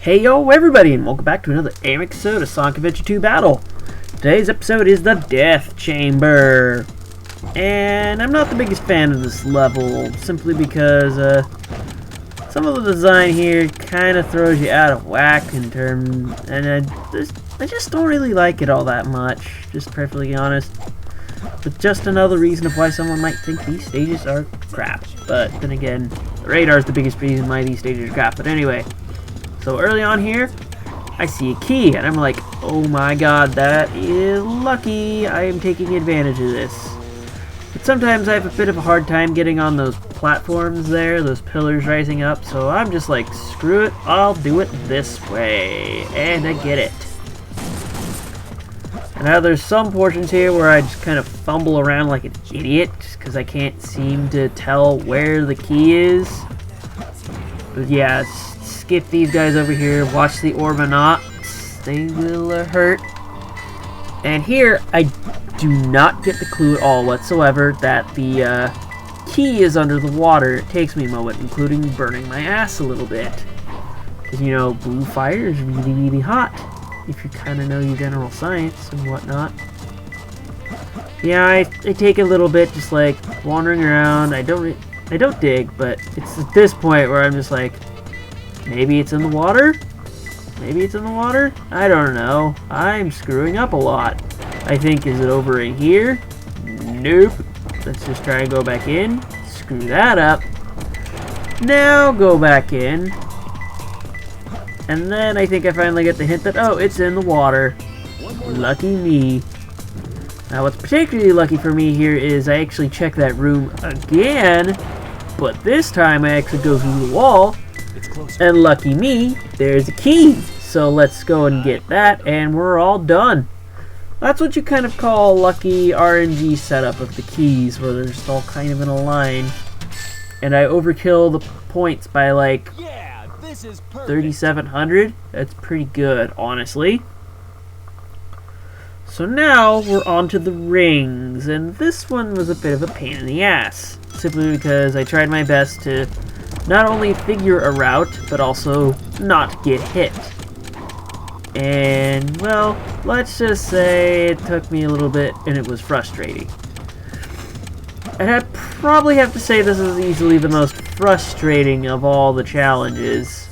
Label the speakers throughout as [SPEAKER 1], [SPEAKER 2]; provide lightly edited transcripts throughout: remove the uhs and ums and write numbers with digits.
[SPEAKER 1] Hey yo everybody, and welcome back to another episode of Sonic Adventure 2 Battle. Today's episode is the Death Chamber. And I'm not the biggest fan of this level, simply because some of the design here kind of throws you out of whack in terms, and I just don't really like it all that much, just perfectly honest. But just another reason of why someone might think these stages are crap. But then again, the radar is the biggest reason why these stages are crap. But anyway, so early on here, I see a key, and I'm like, oh my god, that is lucky. I am taking advantage of this. But sometimes I have a bit of a hard time getting on those platforms there, those pillars rising up, so I'm just like, screw it, I'll do it this way. And I get it. And now there's some portions here where I just kind of fumble around like an idiot, because I can't seem to tell where the key is. But yeah, skip these guys over here, watch the Orbinauts, they will hurt. And here, I do not get the clue at all whatsoever that the key is under the water. It takes me a moment, including burning my ass a little bit. Because, you know, blue fire is really, really hot, if you kind of know your general science and whatnot. Yeah, I take a little bit just like wandering around. I don't dig, but it's at this point where I'm just like, maybe it's in the water? Maybe it's in the water? I don't know. I'm screwing up a lot. I think, is it over in here? Nope. Let's just try and go back in. Screw that up. Now go back in. And then I think I finally get the hint that, oh, it's in the water. Lucky me. Now what's particularly lucky for me here is I actually check that room again, but this time I actually go through the wall. And lucky me, there's a key. So let's go and get that, and we're all done. That's what you kind of call a lucky RNG setup of the keys, where they're just all kind of in a line. And I overkill the points by like 3,700. That's pretty good, honestly. So now we're on to the rings, and this one was a bit of a pain in the ass. Simply because I tried my best to not only figure a route, but also not get hit. And, well, let's just say it took me a little bit, and it was frustrating. And I'd probably have to say this is easily the most frustrating of all the challenges.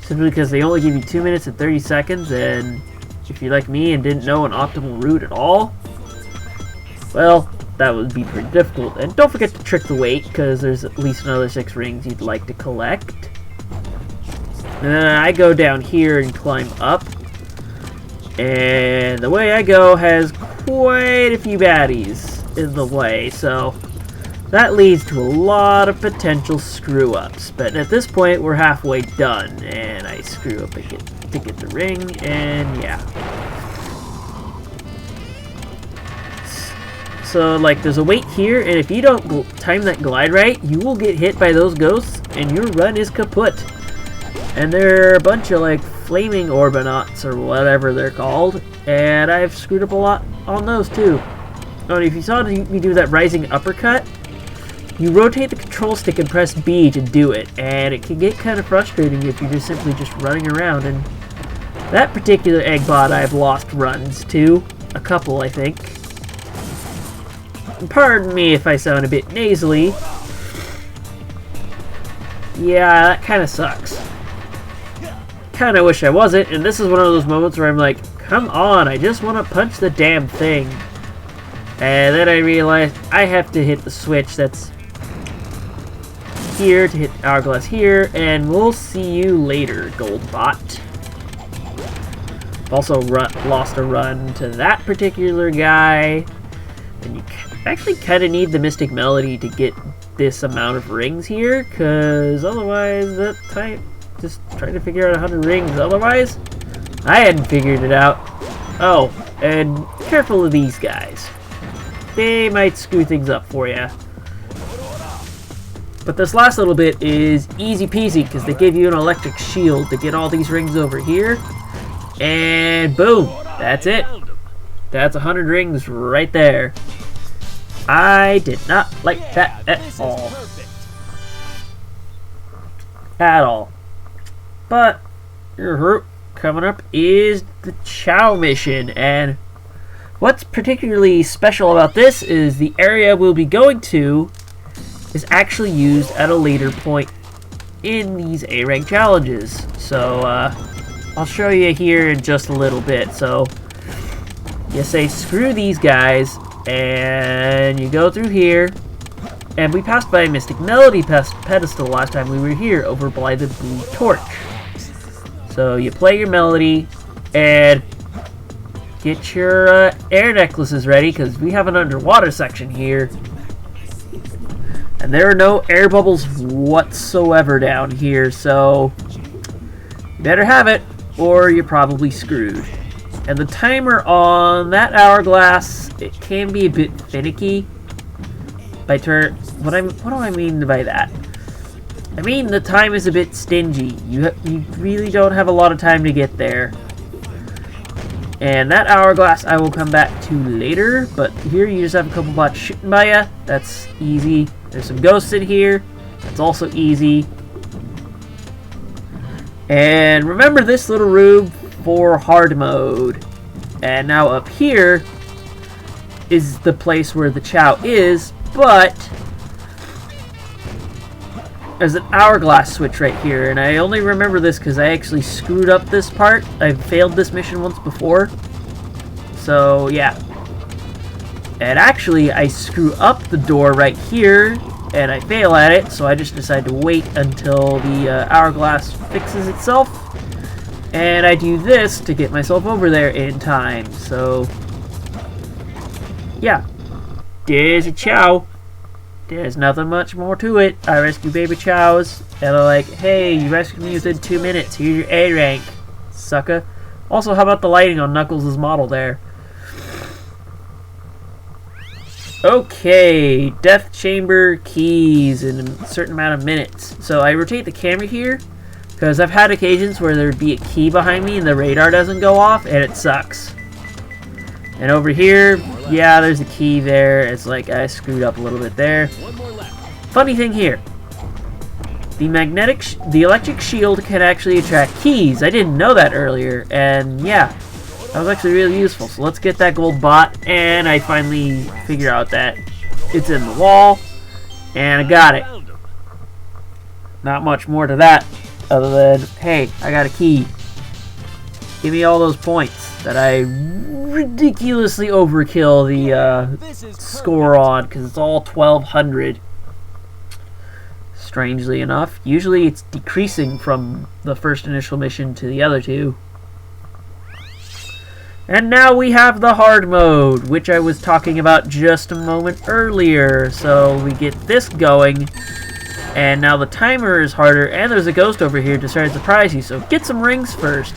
[SPEAKER 1] Simply because they only give you 2 minutes and 30 seconds, and if you're like me and didn't know an optimal route at all, well, that would be pretty difficult. And don't forget to trick the weight, because there's at least another 6 rings you'd like to collect. And then I go down here and climb up. And the way I go has quite a few baddies in the way, so that leads to a lot of potential screw-ups. But at this point, we're halfway done, and I screw up again to get the ring, and yeah. So, like, there's a weight here, and if you don't time that glide right, you will get hit by those ghosts, and your run is kaput. And there are a bunch of, like, flaming Orbinauts, or whatever they're called, and I've screwed up a lot on those, too. Oh, and if you saw me do that rising uppercut, you rotate the control stick and press B to do it, and it can get kind of frustrating if you're just simply just running around, and that particular Eggbot I've lost runs to. A couple, I think. Pardon me if I sound a bit nasally. Yeah, that kind of sucks. Kind of wish I wasn't, and this is one of those moments where I'm like, come on, I just want to punch the damn thing. And then I realized I have to hit the switch that's here to hit Hourglass here, and we'll see you later, Goldbot. Also lost a run to that particular guy, and you actually kind of need the Mystic Melody to get this amount of rings here, because otherwise that type just trying to figure out 100 rings. Otherwise, I hadn't figured it out. Oh, and careful of these guys. They might screw things up for you. But this last little bit is easy peasy, because they give you an electric shield to get all these rings over here. And boom, that's it. That's 100 rings right there. I did not like that at all. At all. But Coming up is the Chow mission, and what's particularly special about this is the area we'll be going to is actually used at a later point in these A-rank challenges. So I'll show you here in just a little bit. So you say screw these guys, and you go through here, and we passed by Mystic Melody pedestal last time we were here over by the Blue Torch. So you play your melody and get your air necklaces ready, because we have an underwater section here. And there are no air bubbles whatsoever down here, so you better have it or you're probably screwed. And the timer on that hourglass, it can be a bit finicky. By turn, what do I mean by that? I mean the time is a bit stingy. You really don't have a lot of time to get there. And that hourglass I will come back to later, but here you just have a couple bots shooting by ya. That's easy. There's some ghosts in here. That's also easy. And remember this little room for hard mode. And now up here is the place where the Chow is, but there's an hourglass switch right here, and I only remember this because I actually screwed up this part. I've failed this mission once before. So, yeah. And actually, I screw up the door right here, and I fail at it, so I just decided to wait until the hourglass fixes itself. And I do this to get myself over there in time. So, yeah. There's a Chow. There's nothing much more to it. I rescue baby Chows, and they're like, hey, you rescued me within 2 minutes. Here's your A rank, sucker. Also, how about the lighting on Knuckles' model there? Okay, Death Chamber keys in a certain amount of minutes. So I rotate the camera here, because I've had occasions where there'd be a key behind me and the radar doesn't go off, and it sucks. And over here, yeah, there's a key there. It's like I screwed up a little bit there. Funny thing here. The electric shield can actually attract keys. I didn't know that earlier. And yeah, that was actually really useful. So let's get that gold bot. And I finally figure out that it's in the wall. And I got it. Not much more to that other than, hey, I got a key. Give me all those points that I ridiculously overkill the score on, because it's all 1200. Strangely enough, usually it's decreasing from the first initial mission to the other two. And now we have the hard mode, which I was talking about just a moment earlier. So we get this going, and now the timer is harder, and there's a ghost over here to try to surprise you. So get some rings first.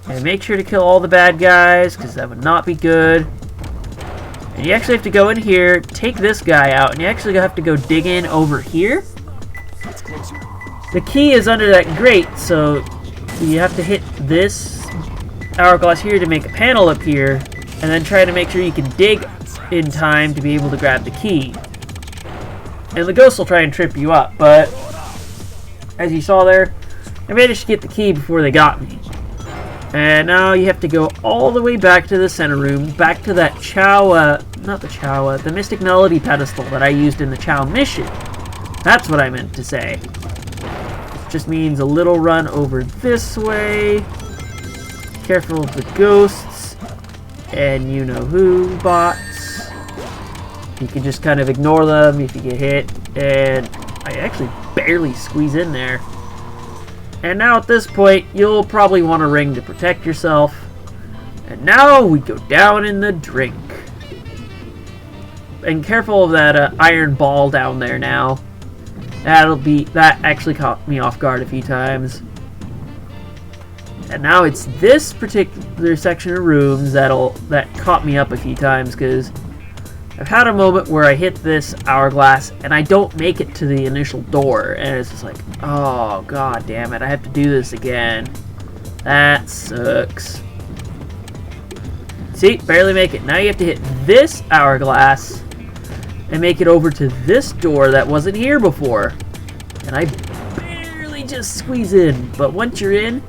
[SPEAKER 1] And make sure to kill all the bad guys, because that would not be good. And you actually have to go in here, take this guy out, and you actually have to go dig in over here. The key is under that grate, so you have to hit this hourglass here to make a panel up here, and then try to make sure you can dig in time to be able to grab the key. And the ghost will try and trip you up, but as you saw there, I managed to get the key before they got me. And now you have to go all the way back to the center room, back to that the Mystic Melody pedestal that I used in the Chow mission. That's what I meant to say. Just means a little run over this way. Careful of the ghosts and you know who bots. You can just kind of ignore them if you get hit. And I actually barely squeeze in there. And now at this point, you'll probably want a ring to protect yourself. And now we go down in the drink. And careful of that iron ball down there now. That actually caught me off guard a few times. And now it's this particular section of rooms that caught me up a few times, because I've had a moment where I hit this hourglass and I don't make it to the initial door, and it's just like, oh god damn it, I have to do this again. That sucks. See, barely make it. Now you have to hit this hourglass and make it over to this door that wasn't here before. And I barely just squeeze in, but once you're in,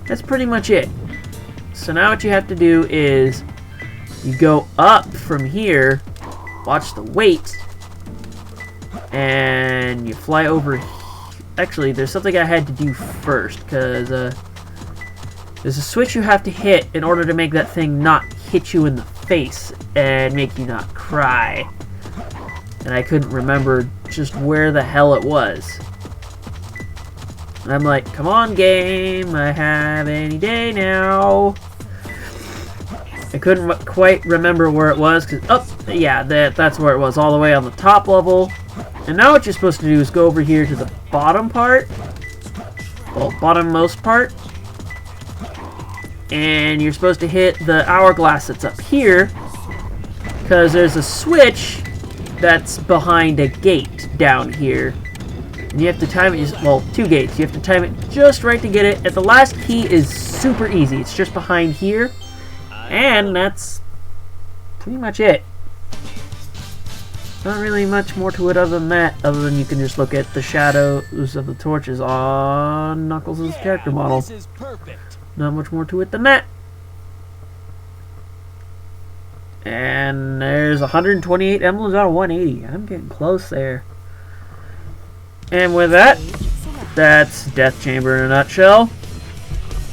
[SPEAKER 1] That's pretty much it. So now what you have to do is you go up from here, watch the weight, and you fly over. Actually, there's something I had to do first, because there's a switch you have to hit in order to make that thing not hit you in the face and make you not cry. And I couldn't remember just where the hell it was. And I'm like, come on game, I have any day now. I couldn't quite remember where it was, because, oh, yeah, that's where it was, all the way on the top level. And now what you're supposed to do is go over here to the bottom part, well, bottommost part, and you're supposed to hit the hourglass that's up here, because there's a switch that's behind a gate down here. And you have to time it, well, 2 gates. You have to time it just right to get it. And the last key is super easy. It's just behind here. And that's pretty much it. Not really much more to it other than that, other than you can just look at the shadows of the torches on Knuckles' character model.
[SPEAKER 2] This is perfect.
[SPEAKER 1] Not much more to it than that. And there's 128 emblems out of 180. I'm getting close there. And with that, that's Death Chamber in a nutshell.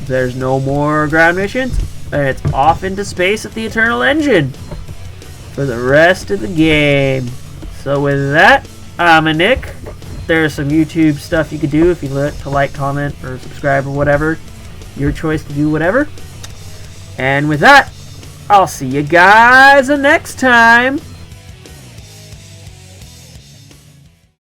[SPEAKER 1] There's no more ground missions, and it's off into space at the Eternal Engine for the rest of the game. So with that, I'm a Nick. There's some YouTube stuff you could do if you like, comment, or subscribe or whatever. Your choice to do whatever. And with that, I'll see you guys next time.